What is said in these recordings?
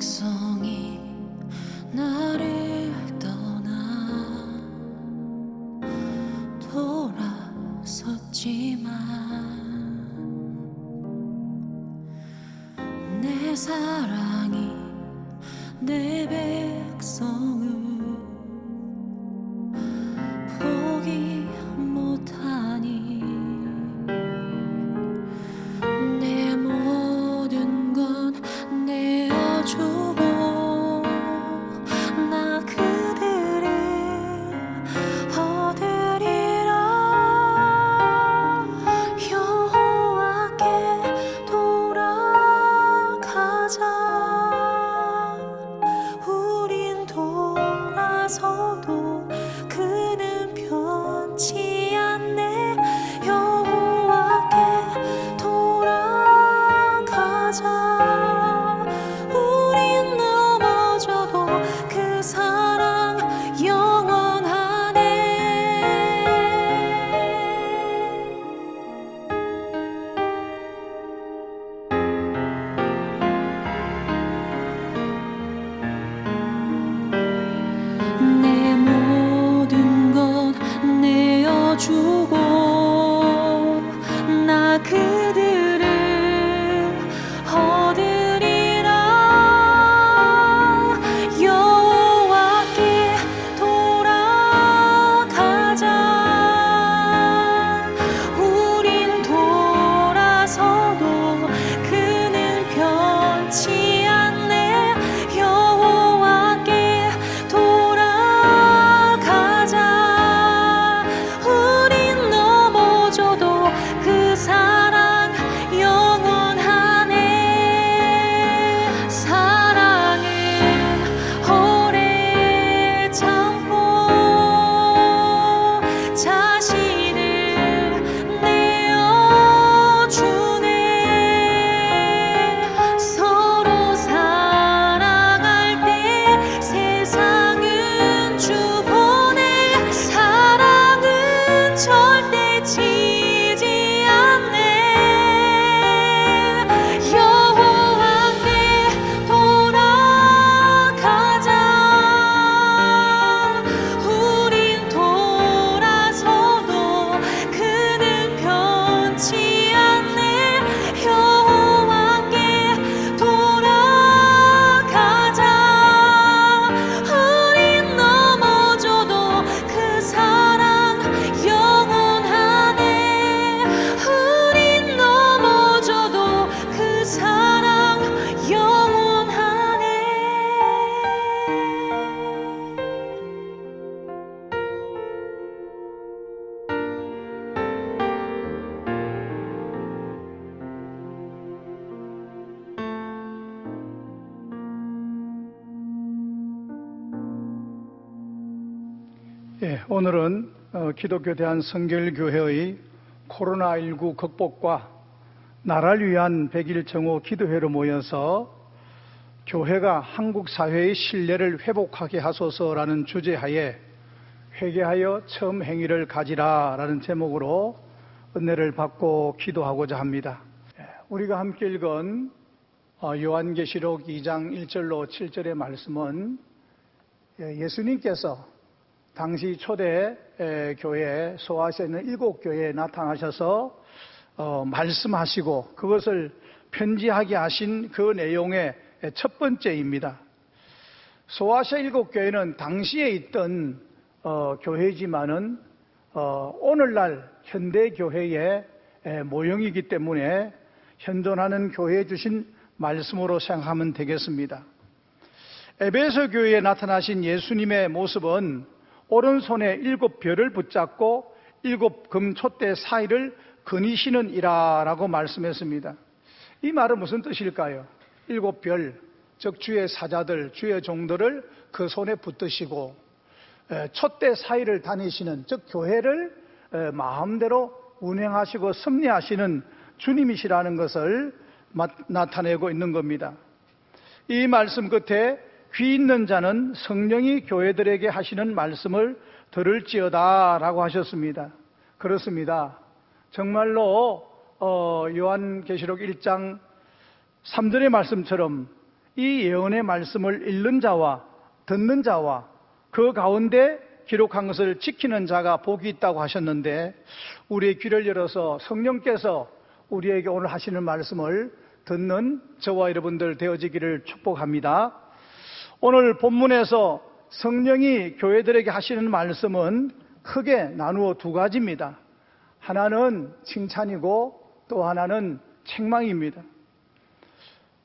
백성이 나를 떠나 돌아섰지만 내 사랑이 내 백성을 포기 못하니 내 모든 건 내어주고 나 그들을 얻으리라. 여호와께 돌아가자. 우린 돌아서도 그는 변치 않네. 여호와께 돌아가자. 우린 넘어져도 그 사랑 영원하네. 내 모든 것 내어주고 나 그들을 얻으리라. 여호와께 돌아가자. 우린 돌아서도 그는 변치 않네. 여호와께 돌아가자. 우린 넘어져도 그 사랑 영원하네. 사랑을 오래 참고 자신을 내어주네. 서로 사랑할 때 세상은 주보내. 사랑은 절대 지지 않네. 여호와께 돌아가자. 우린 돌아서도 그는 변치 않네. 여호와께 돌아가자. 우린 넘어져도 그 사랑 영원하네. 우린 넘어져도 그 사랑 영원하네. 오늘은 기독교 대한성결교회의 코로나19 극복과 나라를 위한 100일 정오 기도회로 모여서 교회가 한국 사회의 신뢰를 회복하게 하소서라는 주제하에 회개하여 처음 행위를 가지라라는 제목으로 은혜를 받고 기도하고자 합니다. 우리가 함께 읽은 요한계시록 2장 1절로 7절의 말씀은 예수님께서 당시 초대 교회 소아시아에 있는 7교회에 나타나셔서 말씀하시고 그것을 편지하게 하신 그 내용의 첫 번째입니다. 소아시아 7교회는 당시에 있던 교회지만은 오늘날 현대교회의 모형이기 때문에 현존하는 교회에 주신 말씀으로 생각하면 되겠습니다. 에베소 교회에 나타나신 예수님의 모습은 오른손에 7별을 붙잡고 7금 촛대 사이를 거니시는 이라라고 말씀했습니다. 이 말은 무슨 뜻일까요? 7별, 즉 주의 사자들, 주의 종들을 그 손에 붙드시고 촛대 사이를 다니시는, 즉 교회를 마음대로 운행하시고 섭리하시는 주님이시라는 것을 나타내고 있는 겁니다. 이 말씀 끝에 귀 있는 자는 성령이 교회들에게 하시는 말씀을 들을지어다 라고 하셨습니다. 그렇습니다. 정말로 요한계시록 1장 3절의 말씀처럼 이 예언의 말씀을 읽는 자와 듣는 자와 그 가운데 기록한 것을 지키는 자가 복이 있다고 하셨는데, 우리의 귀를 열어서 성령께서 우리에게 오늘 하시는 말씀을 듣는 저와 여러분들 되어지기를 축복합니다. 오늘 본문에서 성령이 교회들에게 하시는 말씀은 크게 나누어 두 가지입니다. 하나는 칭찬이고 또 하나는 책망입니다.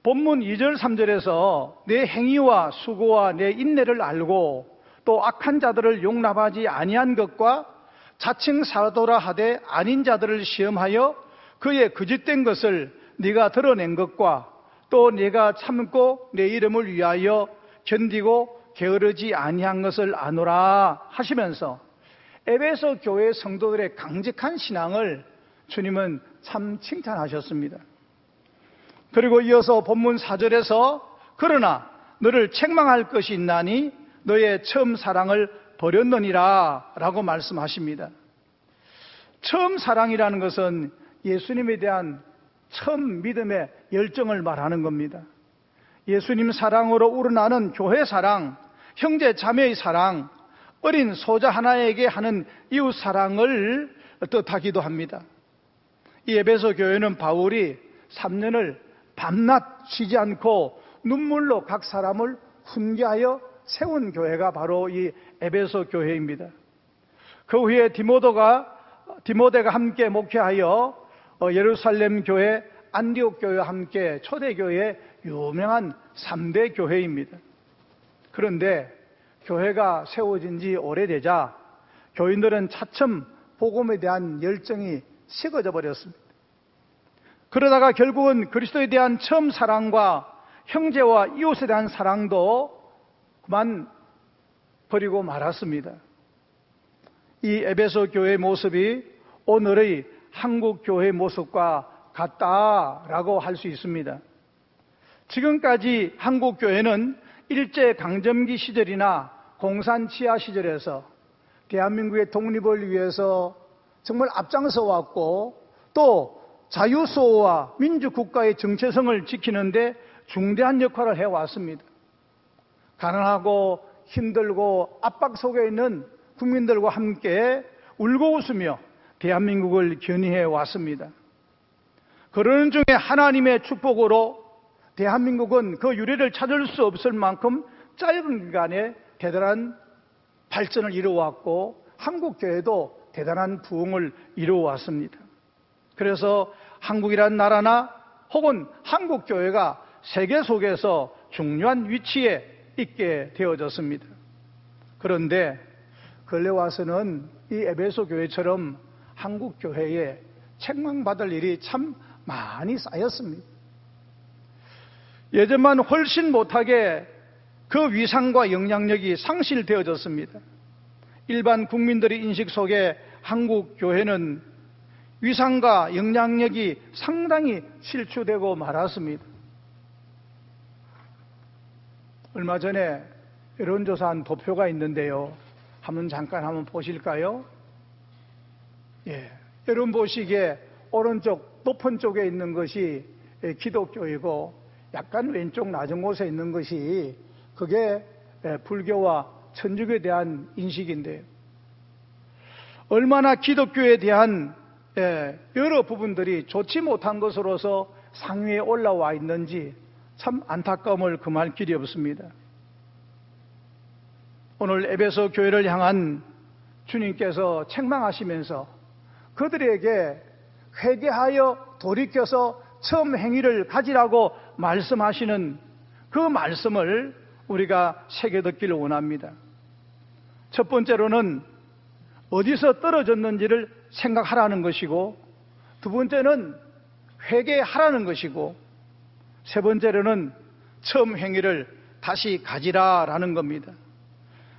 본문 2절 3절에서 내 행위와 수고와 내 인내를 알고 또 악한 자들을 용납하지 아니한 것과 자칭 사도라 하되 아닌 자들을 시험하여 그의 거짓된 것을 네가 드러낸 것과 또 네가 참고 내 이름을 위하여 견디고 게으르지 아니한 것을 아노라 하시면서 에베소 교회 성도들의 강직한 신앙을 주님은 참 칭찬하셨습니다. 그리고 이어서 본문 4절에서 그러나 너를 책망할 것이 있나니 너의 처음 사랑을 버렸느니라 라고 말씀하십니다. 처음 사랑이라는 것은 예수님에 대한 처음 믿음의 열정을 말하는 겁니다. 예수님 사랑으로 우러나는 교회 사랑, 형제 자매의 사랑, 어린 소자 하나에게 하는 이웃 사랑을 뜻하기도 합니다. 이 에베소 교회는 바울이 3년을 밤낮 쉬지 않고 눈물로 각 사람을 훈계하여 세운 교회가 바로 이 에베소 교회입니다. 그 후에 디모데가 함께 목회하여 예루살렘 교회, 안디옥 교회와 함께 초대교회의 유명한 3대 교회입니다. 그런데 교회가 세워진 지 오래되자 교인들은 차츰 복음에 대한 열정이 식어져 버렸습니다. 그러다가 결국은 그리스도에 대한 처음 사랑과 형제와 이웃에 대한 사랑도 그만 버리고 말았습니다. 이 에베소 교회의 모습이 오늘의 한국 교회의 모습과 같다라고 할 수 있습니다. 지금까지 한국 교회는 일제 강점기 시절이나 공산 치하 시절에서 대한민국의 독립을 위해서 정말 앞장서 왔고 또 자유수호와 민주국가의 정체성을 지키는데 중대한 역할을 해왔습니다. 가난하고 힘들고 압박 속에 있는 국민들과 함께 울고 웃으며 대한민국을 견인해 왔습니다. 그러는 중에 하나님의 축복으로 대한민국은 그 유래를 찾을 수 없을 만큼 짧은 기간에 대단한 발전을 이루어왔고 한국교회도 대단한 부흥을 이루어왔습니다. 그래서 한국이란 나라나 혹은 한국교회가 세계 속에서 중요한 위치에 있게 되어졌습니다. 그런데 근래 와서는 이 에베소 교회처럼 한국교회에 책망받을 일이 참 많이 쌓였습니다. 예전만 훨씬 못하게 그 위상과 영향력이 상실되어졌습니다. 일반 국민들의 인식 속에 한국 교회는 위상과 영향력이 상당히 실추되고 말았습니다. 얼마 전에 여론조사한 도표가 있는데요. 잠깐 보실까요? 예, 여러분 보시기에 오른쪽 높은 쪽에 있는 것이 기독교이고 약간 왼쪽 낮은 곳에 있는 것이 그게 불교와 천주교에 대한 인식인데요. 얼마나 기독교에 대한 여러 부분들이 좋지 못한 것으로서 상위에 올라와 있는지 참 안타까움을 금할 길이 없습니다. 오늘 에베소 교회를 향한 주님께서 책망하시면서 그들에게 회개하여 돌이켜서 처음 행위를 가지라고 말씀하시는 그 말씀을 우리가 새겨 듣기를 원합니다. 첫 번째로는 어디서 떨어졌는지를 생각하라는 것이고, 두 번째는 회개하라는 것이고, 세 번째로는 처음 행위를 다시 가지라라는 겁니다.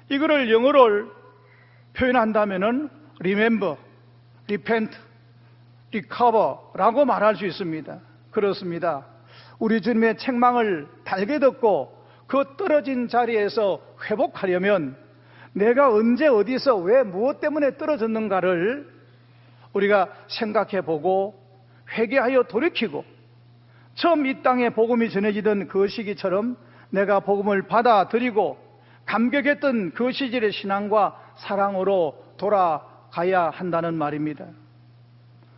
이거를 영어로 표현한다면은 remember, repent, recover라고 말할 수 있습니다. 그렇습니다. 우리 주님의 책망을 달게 듣고 그 떨어진 자리에서 회복하려면 내가 언제 어디서 왜 무엇 때문에 떨어졌는가를 우리가 생각해 보고 회개하여 돌이키고 처음 이 땅에 복음이 전해지던 그 시기처럼 내가 복음을 받아들이고 감격했던 그 시절의 신앙과 사랑으로 돌아가야 한다는 말입니다.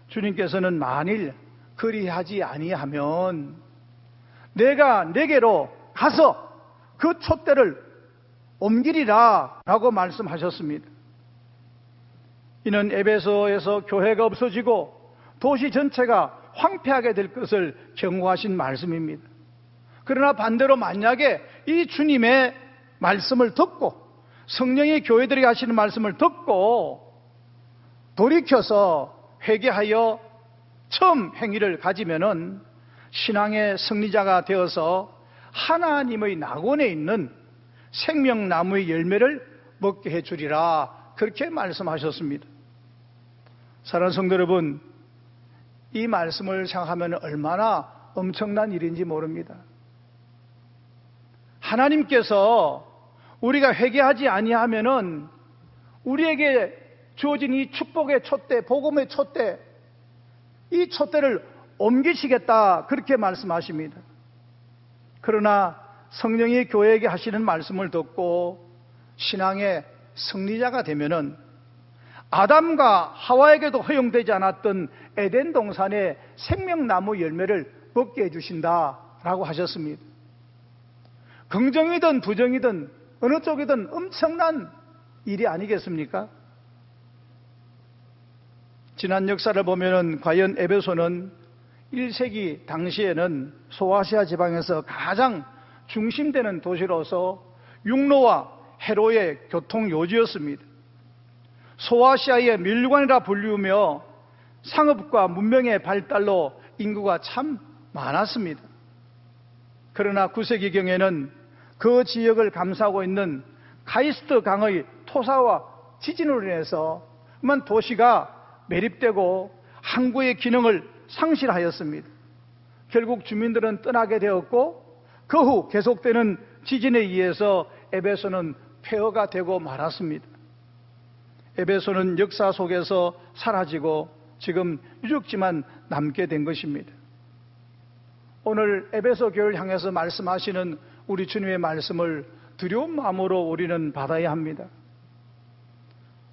주님께서는 만일 그리하지 아니하면 내가 내게로 가서 그 촛대를 옮기리라 라고 말씀하셨습니다. 이는 에베소에서 교회가 없어지고 도시 전체가 황폐하게 될 것을 경고하신 말씀입니다. 그러나 반대로 만약에 이 주님의 말씀을 듣고 성령이 교회들에게 하시는 말씀을 듣고 돌이켜서 회개하여 처음 행위를 가지면은 신앙의 승리자가 되어서 하나님의 낙원에 있는 생명나무의 열매를 먹게 해주리라, 그렇게 말씀하셨습니다. 사랑하는 성도 여러분, 이 말씀을 생각하면 얼마나 엄청난 일인지 모릅니다. 하나님께서 우리가 회개하지 아니하면은 우리에게 주어진 이 축복의 촛대, 복음의 촛대, 이 촛대를 옮기시겠다, 그렇게 말씀하십니다. 그러나 성령이 교회에게 하시는 말씀을 듣고 신앙의 승리자가 되면은 아담과 하와에게도 허용되지 않았던 에덴 동산의 생명나무 열매를 먹게 해주신다라고 하셨습니다. 긍정이든 부정이든 어느 쪽이든 엄청난 일이 아니겠습니까? 지난 역사를 보면은 과연 에베소는 1세기 당시에는 소아시아 지방에서 가장 중심되는 도시로서 육로와 해로의 교통 요지였습니다. 소아시아의 밀관이라 불리우며 상업과 문명의 발달로 인구가 참 많았습니다. 그러나 9세기경에는 그 지역을 감싸고 있는 카이스트 강의 토사와 지진으로 인해서 도시가 매립되고 항구의 기능을 상실하였습니다. 결국 주민들은 떠나게 되었고 그 후 계속되는 지진에 의해서 에베소는 폐허가 되고 말았습니다. 에베소는 역사 속에서 사라지고 지금 유적지만 남게 된 것입니다. 오늘 에베소 교회를 향해서 말씀하시는 우리 주님의 말씀을 두려운 마음으로 우리는 받아야 합니다.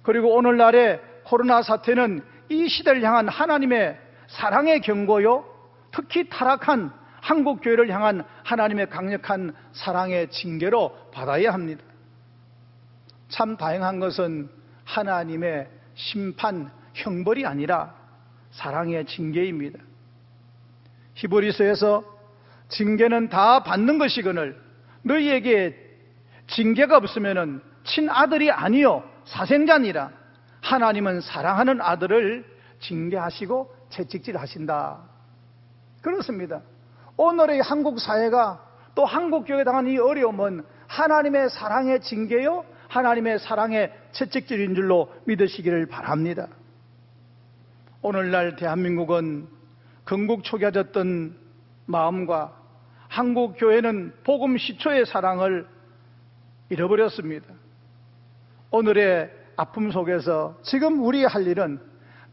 그리고 오늘날의 코로나 사태는 이 시대를 향한 하나님의 사랑의 경고요, 특히 타락한 한국 교회를 향한 하나님의 강력한 사랑의 징계로 받아야 합니다. 참 다행한 것은 하나님의 심판, 형벌이 아니라 사랑의 징계입니다. 히브리서에서 징계는 다 받는 것이거늘 너희에게 징계가 없으면 친아들이 아니요 사생자니라. 하나님은 사랑하는 아들을 징계하시고 채찍질하신다. 그렇습니다. 오늘의 한국 사회가 또 한국 교회에 당한 이 어려움은 하나님의 사랑의 징계요, 하나님의 사랑의 채찍질인 줄로 믿으시기를 바랍니다. 오늘날 대한민국은 건국초기화졌던 마음과 한국 교회는 복음 시초의 사랑을 잃어버렸습니다. 오늘의 아픔 속에서 지금 우리 할 일은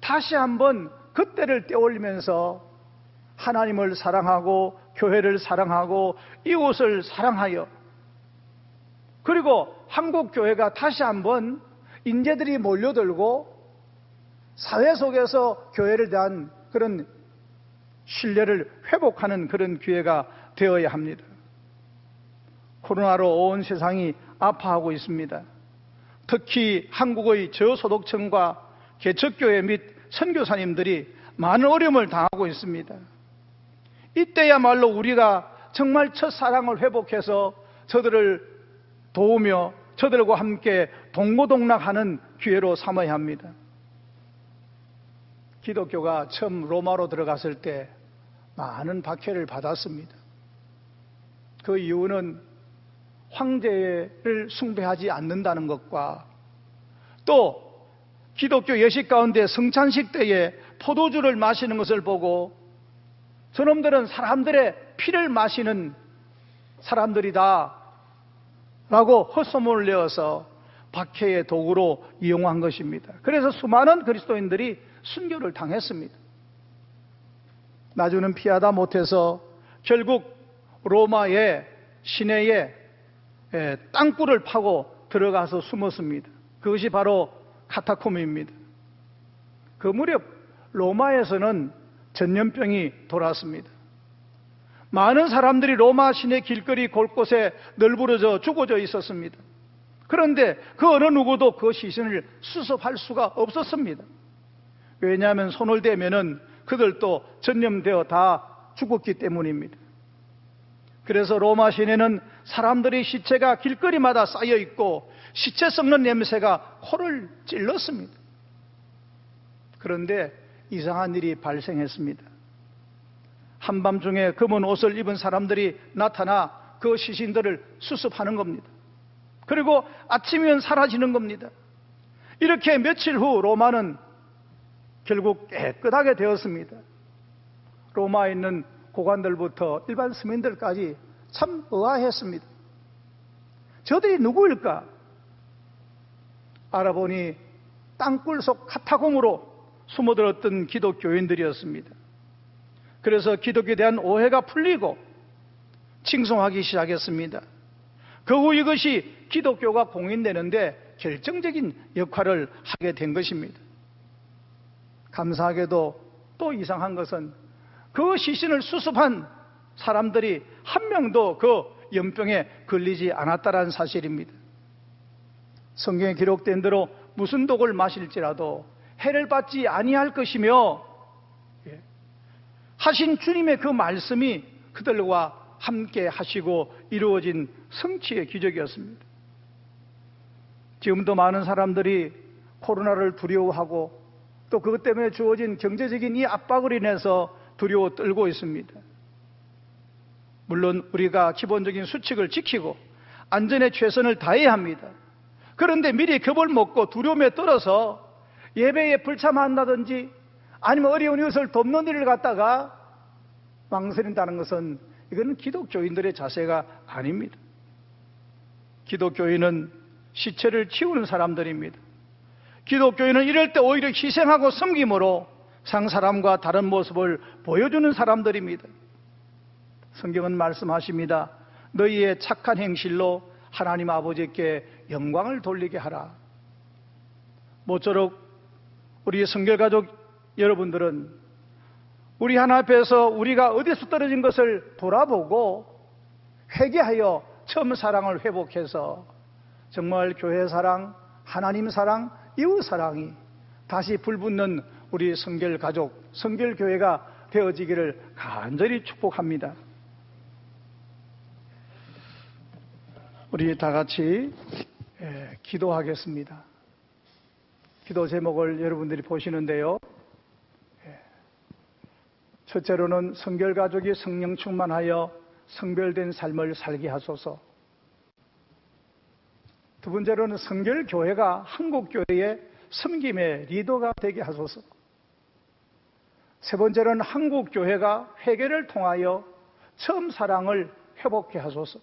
다시 한번 그때를 떠올리면서 하나님을 사랑하고 교회를 사랑하고 이웃을 사랑하여, 그리고 한국 교회가 다시 한번 인재들이 몰려들고 사회 속에서 교회를 대한 그런 신뢰를 회복하는 그런 기회가 되어야 합니다. 코로나로 온 세상이 아파하고 있습니다. 특히 한국의 저소득층과 개척교회 및 선교사님들이 많은 어려움을 당하고 있습니다. 이때야말로 우리가 정말 첫사랑을 회복해서 저들을 도우며 저들과 함께 동고동락하는 기회로 삼아야 합니다. 기독교가 처음 로마로 들어갔을 때 많은 박해를 받았습니다. 그 이유는 황제를 숭배하지 않는다는 것과 또 기독교 예식 가운데 성찬식 때에 포도주를 마시는 것을 보고 저놈들은 사람들의 피를 마시는 사람들이다 라고 헛소문을 내어서 박해의 도구로 이용한 것입니다. 그래서 수많은 그리스도인들이 순교를 당했습니다. 나주는 피하다 못해서 결국 로마의 시내에 땅굴을 파고 들어가서 숨었습니다. 그것이 바로 카타콤입니다. 그 무렵 로마에서는 전염병이 돌았습니다. 많은 사람들이 로마 시내 길거리 곳곳에 널브러져 죽어져 있었습니다. 그런데 그 어느 누구도 그 시신을 수습할 수가 없었습니다. 왜냐하면 손을 대면은 그들도 전염되어 다 죽었기 때문입니다. 그래서 로마 시내는 사람들의 시체가 길거리마다 쌓여 있고 시체 썩는 냄새가 코를 찔렀습니다. 그런데 이상한 일이 발생했습니다. 한밤중에 검은 옷을 입은 사람들이 나타나 그 시신들을 수습하는 겁니다. 그리고 아침이면 사라지는 겁니다. 이렇게 며칠 후 로마는 결국 깨끗하게 되었습니다. 로마에 있는 고관들부터 일반 서민들까지 참 의아했습니다. 저들이 누구일까? 알아보니 땅굴 속 카타콤으로 숨어들었던 기독교인들이었습니다. 그래서 기독교에 대한 오해가 풀리고 칭송하기 시작했습니다. 그 후 이것이 기독교가 공인되는데 결정적인 역할을 하게 된 것입니다. 감사하게도 또 이상한 것은 그 시신을 수습한 사람들이 한 명도 그 연병에 걸리지 않았다는 사실입니다. 성경에 기록된 대로 무슨 독을 마실지라도 해를 받지 아니할 것이며 하신 주님의 그 말씀이 그들과 함께 하시고 이루어진 성취의 기적이었습니다. 지금도 많은 사람들이 코로나를 두려워하고 또 그것 때문에 주어진 경제적인 이 압박을 인해서 두려워 떨고 있습니다. 물론 우리가 기본적인 수칙을 지키고 안전에 최선을 다해야 합니다. 그런데 미리 겁을 먹고 두려움에 떨어서 예배에 불참한다든지 아니면 어려운 이웃을 돕는 일을 갖다가 망설인다는 것은 이건 기독교인들의 자세가 아닙니다. 기독교인은 시체를 치우는 사람들입니다. 기독교인은 이럴 때 오히려 희생하고 섬김으로 상사람과 다른 모습을 보여주는 사람들입니다. 성경은 말씀하십니다. 너희의 착한 행실로 하나님 아버지께 영광을 돌리게 하라. 모쪼록 우리 성결가족 여러분들은 우리 하나 앞에서 우리가 어디서 떨어진 것을 돌아보고 회개하여 처음 사랑을 회복해서 정말 교회 사랑, 하나님 사랑, 이웃 사랑이 다시 불붙는 우리 성결가족, 성결교회가 되어지기를 간절히 축복합니다. 우리 다 같이 기도하겠습니다. 기도 제목을 여러분들이 보시는데요. 첫째로는 성결가족이 성령 충만하여 성별된 삶을 살게 하소서. 두 번째로는 성결교회가 한국교회의 섬김의 리더가 되게 하소서. 세 번째로는 한국교회가 회개를 통하여 처음 사랑을 회복해 하소서.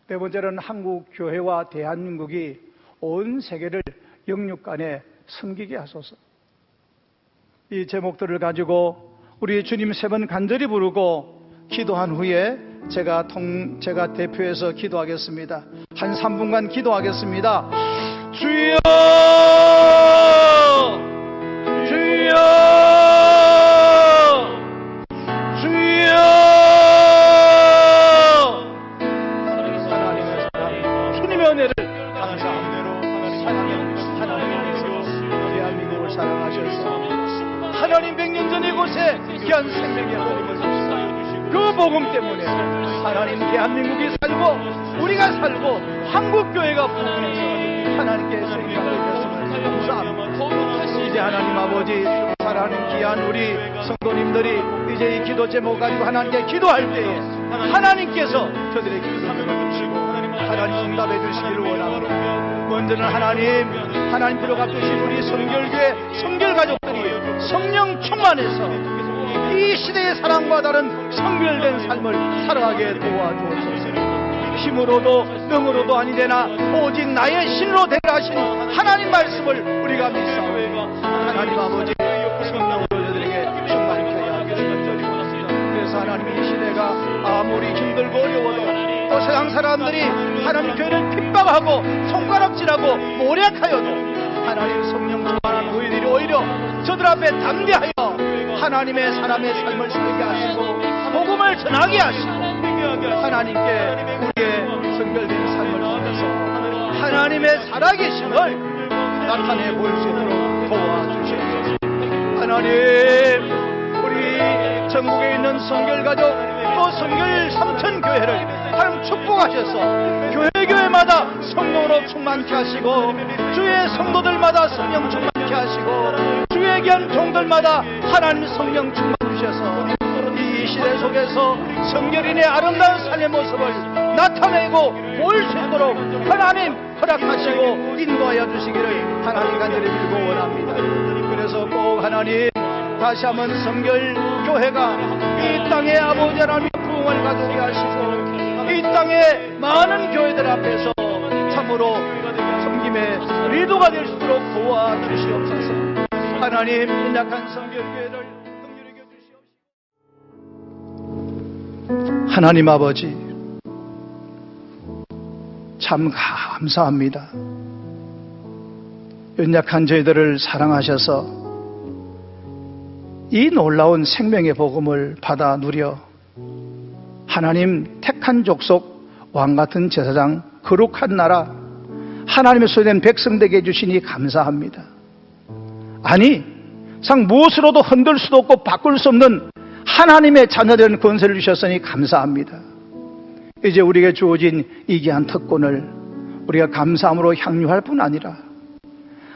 네 번째로는 한국교회와 대한민국이 온 세계를 영육간에 섬기게 하소서. 이 제목들을 가지고 우리 주님 세 번 간절히 부르고 기도한 후에 제가 대표해서 기도하겠습니다. 한 3분간 기도하겠습니다. 주여! 주여! 주여! 하나님의 사랑, 주님의 은혜를 감사합니다. 하나님께서 대한민국을 사랑하셔서 하나님 100년 전 이곳에 귀한 생명의 복음을 주시고 그 복음 때문에 하나님 대한민국이 살고 우리가 살고 한국교회가 부흥해서 하나님께 생명을 주셨음을 감사합니다. 이제 하나님 아버지 사랑하는 귀한 우리 성도님들이 이제 이 기도 제목 가지고 하나님께 기도할 때에 하나님께서 저들의 기도를 들어주시고 하나님 응답해 주시기를 원합니다. 먼저는 하나님 들어가주신 우리 성결교회 성결가족들이 성령 충만해서 이 시대의 사랑과 다른 성결된 삶을 살아가게 도와주옵소서. 힘으로도 능으로도 아니되나 오직 나의 신으로 되라 하신 하나님 말씀을 우리가 믿사오니 하나님 아버지 성령으로 저들에게 충만케 하여 주시옵소서. 그래서 하나님이 힘들고 어려워도 또 세상 사람들이 하나님 교회를 핍박하고 손가락질하고 모략하여도 하나님 성령 충만한 우리들이 오히려 저들 앞에 담대하여 하나님의 사람의 삶을 살게 하시고 복음을 전하게 하시고 하나님께 우리의 성결된 삶을 통해서 하나님의 살아계심을 나타내 보일 수 있도록 도와주시옵소서. 하나님, 우리 전국에 있는 성결가족 또 성결 삼천교회를 하나님 축복하셔서 교회마다 성령으로 충만케 하시고 주의 성도들마다 성령 충만케 하시고 주의 귀한 종들마다 하나님 성령 충만 주셔서 이 시대 속에서 성결인의 아름다운 삶의 모습을 나타내고 보일 수 있도록 하나님 허락하시고 인도하여 주시기를 하나님 간절히 빌고 원합니다. 그래서 꼭 하나님 다시 한번 성결교회가 이 땅의 아버지 하나님의 부흥을 가져오게 하시고 이 땅의 많은 교회들 앞에서 참으로 섬김의 리더가 될 수 있도록 도와주시옵소서. 하나님 연약한 성결교회를 긍휼히 여기시옵소서. 하나님 아버지 참 감사합니다. 연약한 저희들을 사랑하셔서 이 놀라운 생명의 복음을 받아 누려 하나님 택한 족속 왕같은 제사장 거룩한 나라 하나님의 소유된 백성 되게 해주시니 감사합니다. 아니 상 무엇으로도 흔들 수도 없고 바꿀 수 없는 하나님의 자녀된 권세를 주셨으니 감사합니다. 이제 우리에게 주어진 이 귀한 특권을 우리가 감사함으로 향유할 뿐 아니라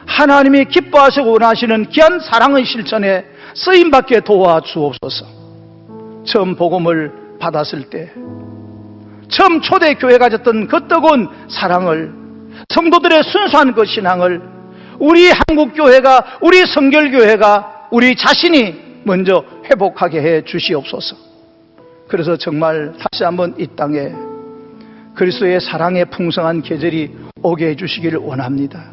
하나님이 기뻐하시고 원하시는 귀한 사랑의 실천에 쓰임받게 도와주옵소서. 처음 복음을 받았을 때 처음 초대교회가 가졌던 그 뜨거운 사랑을 성도들의 순수한 그 신앙을 우리 한국교회가 우리 성결교회가 우리 자신이 먼저 회복하게 해 주시옵소서. 그래서 정말 다시 한번 이 땅에 그리스도의 사랑의 풍성한 계절이 오게 해주시기를 원합니다.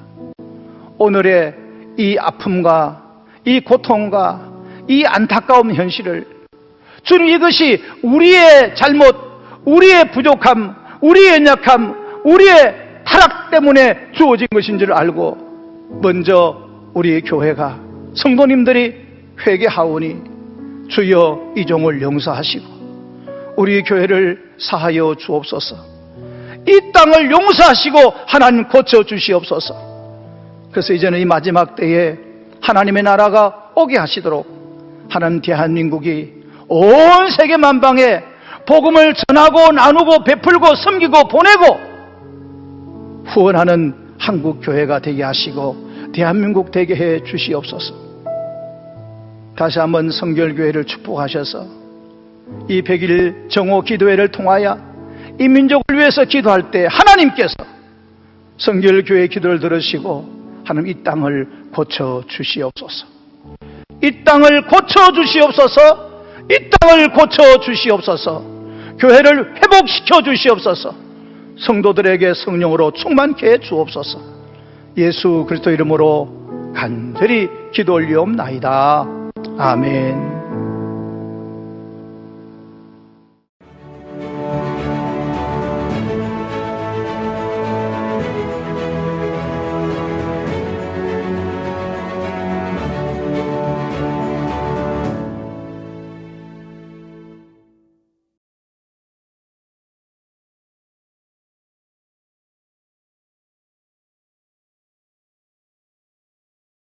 오늘의 이 아픔과 이 고통과 이 안타까운 현실을 주님 이것이 우리의 잘못, 우리의 부족함, 우리의 연약함, 우리의 타락 때문에 주어진 것인 줄 알고 먼저 우리 교회가 성도님들이 회개하오니 주여 이 종을 용서하시고 우리 교회를 사하여 주옵소서. 이 땅을 용서하시고 하나님 고쳐주시옵소서. 그래서 이제는 이 마지막 때에 하나님의 나라가 오게 하시도록 하나님 대한민국이 온 세계 만방에 복음을 전하고 나누고 베풀고 섬기고 보내고 후원하는 한국교회가 되게 하시고 대한민국 되게 해 주시옵소서. 다시 한번 성결교회를 축복하셔서 이 100일 정오 기도회를 통하여 이 민족을 위해서 기도할 때 하나님께서 성결교회 기도를 들으시고 하나님 이 땅을 고쳐 주시옵소서. 이 땅을 고쳐 주시옵소서. 이 땅을 고쳐 주시옵소서. 교회를 회복시켜 주시옵소서. 성도들에게 성령으로 충만케 해 주옵소서. 예수 그리스도 이름으로 간절히 기도 올리옵나이다. 아멘.